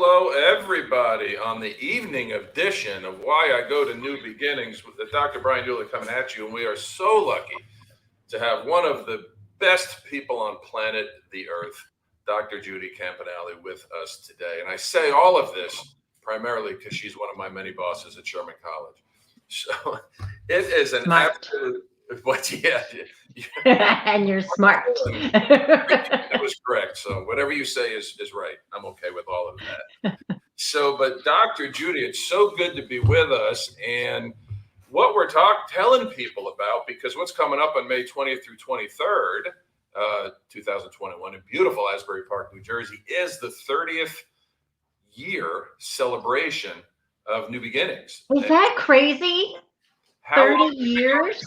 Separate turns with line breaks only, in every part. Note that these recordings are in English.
hello, everybody, on the evening edition of Why I Go to New Beginnings with the Dr. Brian Dooley coming at you. And we are so lucky to have one of the best people on planet the Earth, Dr. Judy Campanale, with us today. And I say all of this primarily because she's one of my many bosses at Sherman College. So it is an absolute... But yeah.
And you're smart.
That was correct. So whatever you say is right. I'm okay with all of that. So, but Dr. Judy, it's so good to be with us. And what we're telling people about, because what's coming up on May 20th through 23rd, 2021 in beautiful Asbury Park, New Jersey, is the 30th year celebration of New Beginnings.
Is that crazy? 30 years?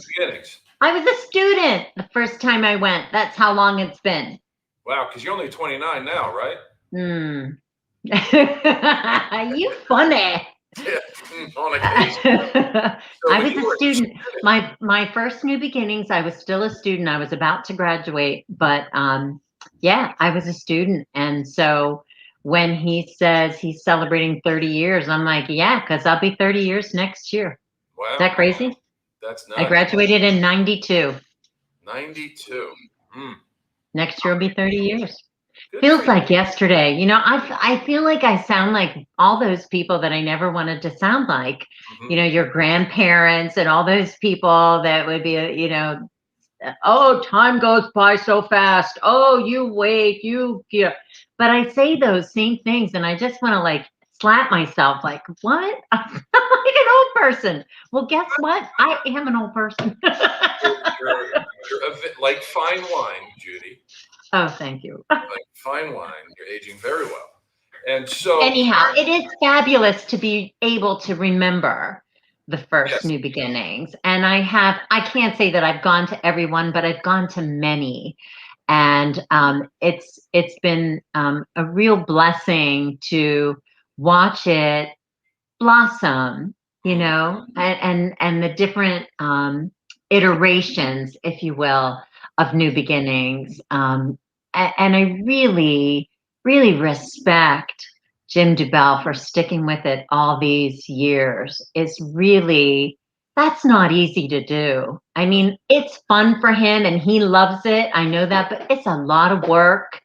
I was a student the first time I went. That's how long it's been.
Wow, because you're only 29 now, right?
You funny.
On occasion. So
I was a student. My first New Beginnings, I was still a student. I was about to graduate, but yeah, I was a student. And so when he says he's celebrating 30 years, I'm like, yeah, because I'll be 30 years next year.
Wow.
Is that crazy?
That's nice.
I graduated in 92.
92.
Next year will be 30 years. Good. Feels like yesterday. You know, I feel like I sound like all those people that I never wanted to sound like. Mm-hmm. You know, your grandparents and all those people that would be, you know, oh, time goes by so fast. Oh, you wait, yeah. But I say those same things and I just want to like slap myself like, what? I'm like an old person. Well, guess what? I am an old person.
you're like fine wine, Judy.
Oh, thank you.
Like fine wine. You're aging very well. And so
anyhow, it is fabulous to be able to remember the first New Beginnings. And I can't say that I've gone to everyone, but I've gone to many. And it's been a real blessing to watch it blossom, you know, and the different iterations, if you will, of New Beginnings. And I really, really respect Jim DuBell for sticking with it all these years. It's really, that's not easy to do. I mean, it's fun for him and he loves it. I know that, but it's a lot of work.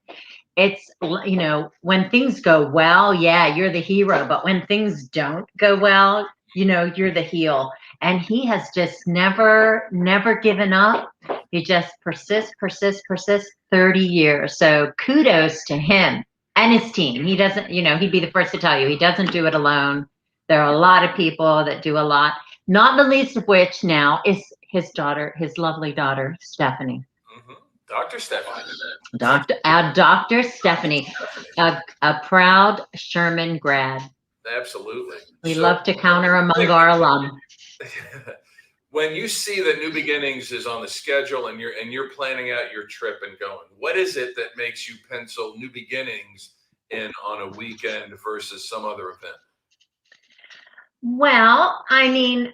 It's, you know, when things go well, yeah, you're the hero. But when things don't go well, you know, you're the heel. And he has just never given up. He just persists, 30 years. So kudos to him and his team. He doesn't, you know, he'd be the first to tell you, he doesn't do it alone. There are a lot of people that do a lot, not the least of which now is his daughter, his lovely daughter, Stephanie.
Dr. Stephanie.
Dr. Stephanie, a proud Sherman grad.
Absolutely.
We love to count her among our alum.
When you see that New Beginnings is on the schedule and you're planning out your trip and going, what is it that makes you pencil New Beginnings in on a weekend versus some other event?
Well, I mean,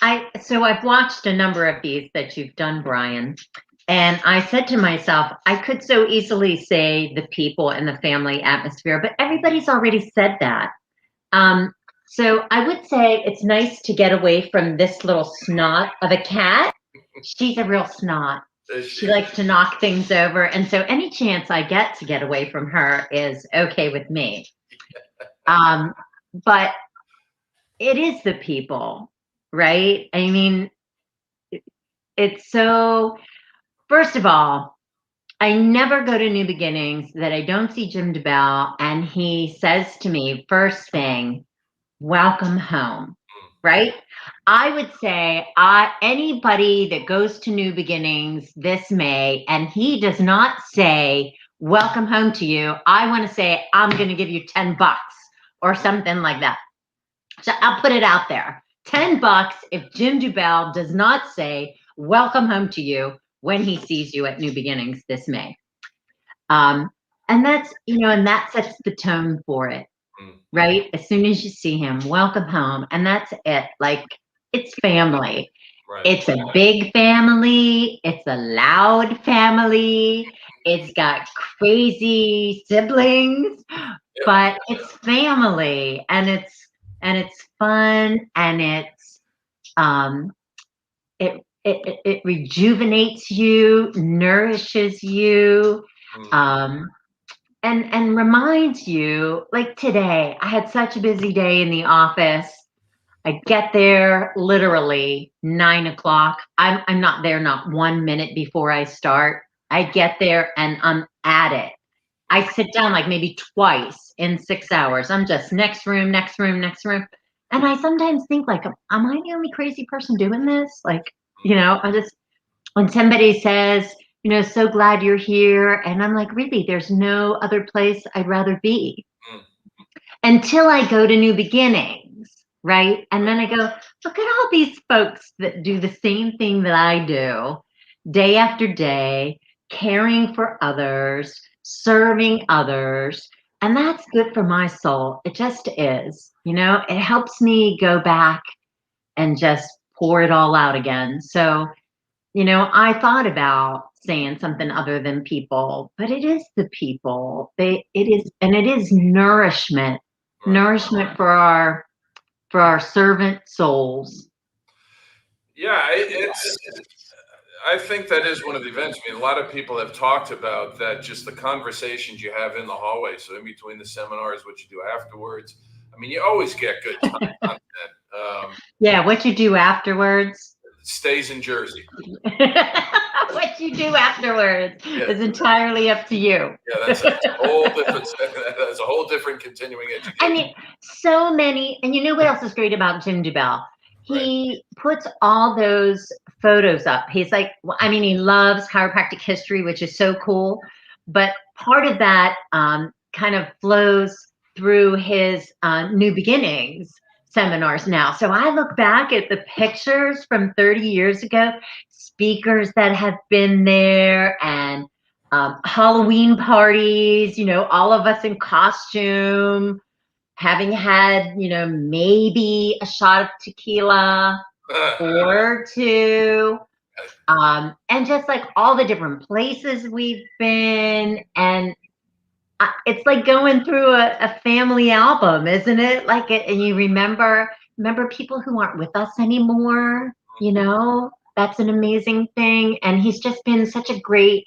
I've watched a number of these that you've done, Brian. And I said to myself, I could so easily say the people and the family atmosphere, but everybody's already said that. So I would say it's nice to get away from this little snot of a cat. She's a real snot. She likes to knock things over. And so any chance I get away from her is okay with me. But it is the people, right? I mean, it's so... First of all, I never go to New Beginnings that I don't see Jim DuBell and he says to me, first thing, welcome home, right? I would say anybody that goes to New Beginnings this May and he does not say, welcome home to you, I want to say, I'm going to give you $10 or something like that. So I'll put it out there. $10 if Jim DuBell does not say, welcome home to you, when he sees you at New Beginnings this May. And that's, you know, and that sets the tone for it, right? As soon as you see him, welcome home. And that's it. Like, it's family. Right. It's a big family. It's a loud family. It's got crazy siblings.
Yep.
but it's family, and it's fun, and um it rejuvenates you, nourishes you, um and reminds you, like today, I had such a busy day in the office. I get there literally 9 o'clock. I'm not there not 1 minute before I start. I get there and I'm at it. I sit down like maybe twice in 6 hours. I'm just next room, next room, next room. And I sometimes think like, am I the only crazy person doing this? Like, I just, when somebody says, so glad you're here. And I'm like, really, there's no other place I'd rather be
Mm.
until I go to New Beginnings, right? And then I go, look at all these folks that do the same thing that I do day after day, caring for others, serving others. And that's good for my soul. It just is. It helps me go back and just pour it all out again. So, I thought about saying something other than people, but it is the people. It is nourishment,
Right.
nourishment for our servant souls.
Yeah, I think that is one of the events. I mean, a lot of people have talked about that, just the conversations you have in the hallway. So in between the seminars, what you do afterwards. I mean, you always get good content.
Yeah, what you do afterwards.
Stays in Jersey.
What you do afterwards
Yeah.
is entirely up to you.
Yeah, that's a whole different. That's a whole different continuing education.
I mean, so many, and you know what else is great about Jim DeBell?
Right.
He puts all those photos up. He's like, I mean, he loves chiropractic history, which is so cool. But part of that kind of flows through his New Beginnings seminars now. So I look back at the pictures from 30 years ago, speakers that have been there, and Halloween parties, all of us in costume, having had, maybe a shot of tequila or two, and just like all the different places we've been. And it's like going through a family album, isn't it? Like it, and you remember people who aren't with us anymore, that's an amazing thing. And he's just been such a great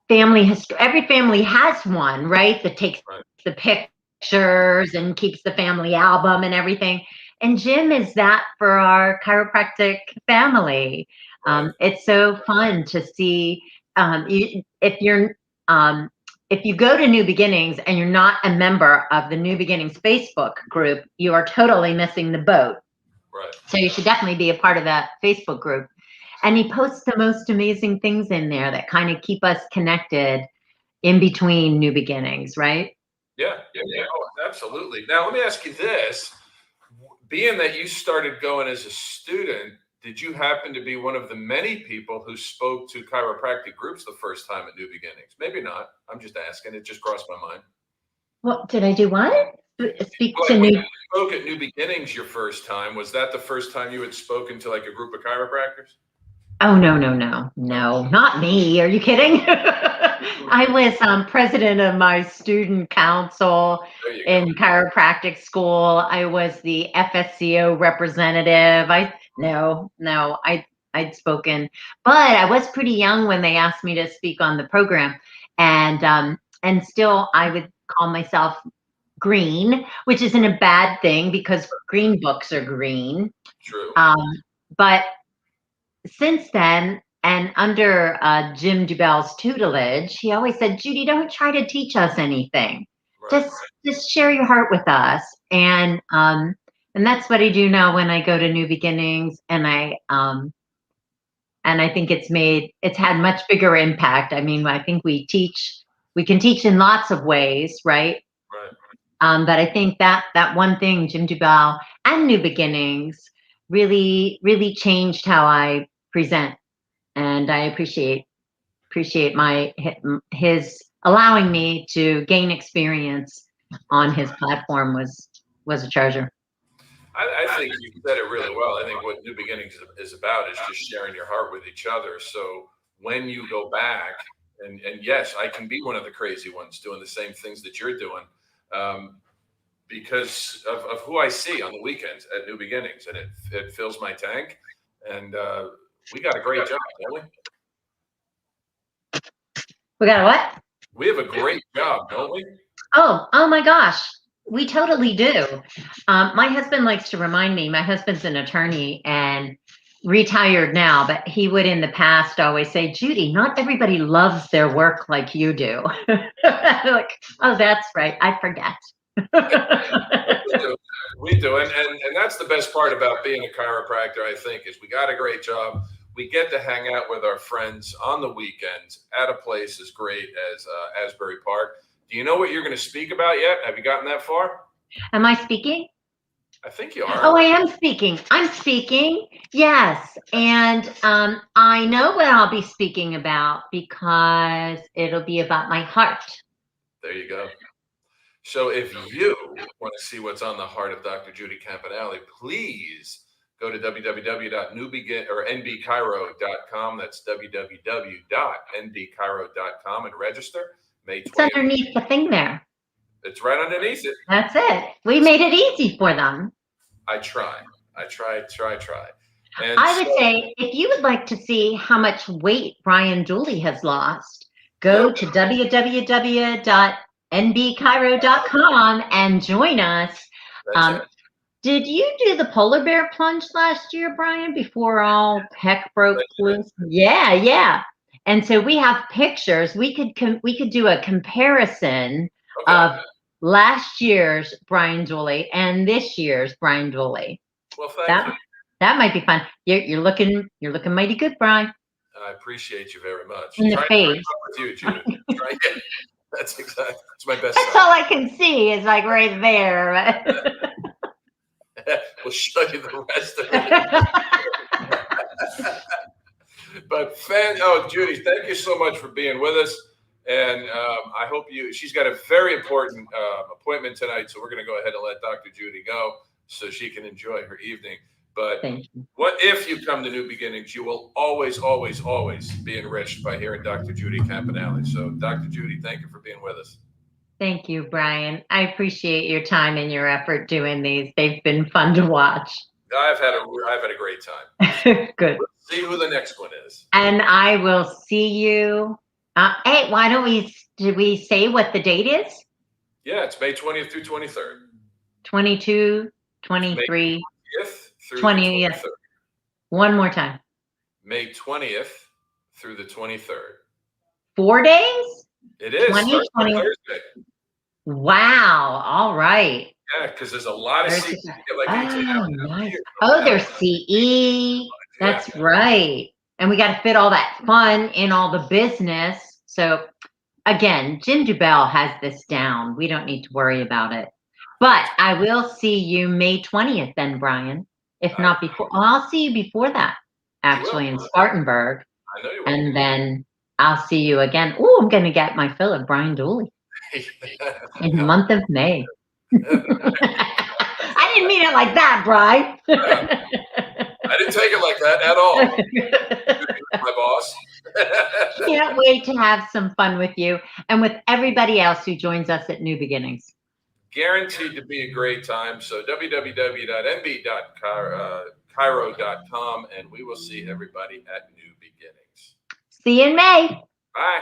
family history. Every family has one, right? That takes
Right.
the pictures and keeps the family album and everything. And Jim is that for our chiropractic family.
Right.
It's so fun to see. If you go to New Beginnings and you're not a member of the New Beginnings Facebook group, you are totally missing the boat.
Right.
So you should definitely be a part of that Facebook group. And he posts the most amazing things in there that kind of keep us connected in between New Beginnings, right?
Yeah. Oh, absolutely. Now, let me ask you this. Being that you started going as a student, did you happen to be one of the many people who spoke to chiropractic groups the first time at New Beginnings? Maybe not. I'm just asking. It just crossed my mind.
What did I do? What? Speak
Well,
to
like when
new.
you spoke at New Beginnings your first time, was that the first time you had spoken to like a group of chiropractors?
Oh, no, not me. Are you kidding? I was president of my student council
There you
in
go.
chiropractic school. I was the FSCO representative. I'd spoken, but I was pretty young when they asked me to speak on the program, and still I would call myself green, which isn't a bad thing because green books are green.
True.
But since then, and under Jim DeBell's tutelage, he always said, Judy, don't try to teach us anything.
Right.
Just share your heart with us. And that's what I do now when I go to New Beginnings, and I think it's had much bigger impact. I mean, I think we can teach in lots of ways, right?
Right.
But I think that one thing, Jim DeBell and New Beginnings, really changed how I present, and I appreciate his allowing me to gain experience on his platform was a treasure.
I think you said it really well. I think what New Beginnings is about is just sharing your heart with each other. So when you go back, And yes, I can be one of the crazy ones doing the same things that you're doing, because of who I see on the weekends at New Beginnings, and it fills my tank. And we got a great job, don't we?
We got a what?
We have a great job, don't we?
Oh my gosh. We totally do. My husband likes to remind me, my husband's an attorney and retired now, but he would in the past always say, Judy, not everybody loves their work like you do. Like, oh, that's right. I forget.
We do. And that's the best part about being a chiropractor, I think, is we got a great job. We get to hang out with our friends on the weekends at a place as great as Asbury Park. Do you know what you're going to speak about yet? Have you gotten that far?
Am I speaking?
I think you are.
Oh, I am speaking. I'm speaking. Yes. And I know what I'll be speaking about because it'll be about my heart.
There you go. So if you want to see what's on the heart of Dr. Judy Campanale, please go to nbchiro.com. That's www.nbchiro.com and register. May 20th.
It's underneath the thing there.
It's right underneath it.
That's it. We made it easy for them.
I try. And
I would say if you would like to see how much weight Brian Dooley has lost, go to www.nbchiro.com and join us. Did you do the polar bear plunge last year, Brian, before all heck broke loose? Yeah. And so we have pictures. We could do a comparison of last year's Brian Dooley and this year's Brian Dooley.
Well, thank you.
That might be fun. You're looking mighty good, Brian.
I appreciate you very much.
In the face.
With you, Judy. That's exactly. It's my best.
That's all I can see is like right there.
We'll show you the rest of it. But Judy, thank you so much for being with us. And I hope she's got a very important appointment tonight. So we're going to go ahead and let Dr. Judy go so she can enjoy her evening. But what if you come to New Beginnings, you will always, always, always be enriched by hearing Dr. Judy Campanale. So Dr. Judy, thank you for being with us.
Thank you, Brian. I appreciate your time and your effort doing these. They've been fun to watch.
I've had a great time.
Good.
Let's see who the next one is.
And I will see you. Hey, why don't did we say what the date is?
Yeah, it's May 20th through 23rd.
22, 23, 20th. One more time.
May 20th through the 23rd.
4 days?
It is.
2020. Wow. All right.
Yeah, because there's a lot of CE.
Nice. There's CE. That's right. And we got to fit all that fun in all the business. So again, Jim Dubell has this down. We don't need to worry about it. But I will see you May 20th then, Brian. If not before, I'll see you before that, actually, in Spartanburg.
I know you will.
And then I'll see you again. Oh, I'm going to get my fill of Brian Dooley in the month of May. I didn't mean it like that, Brian.
I didn't take it like that at all. My boss.
Can't wait to have some fun with you and with everybody else who joins us at New Beginnings.
Guaranteed to be a great time. So www.nb.chiro.com, and we will see everybody at New Beginnings.
See you in May.
Bye.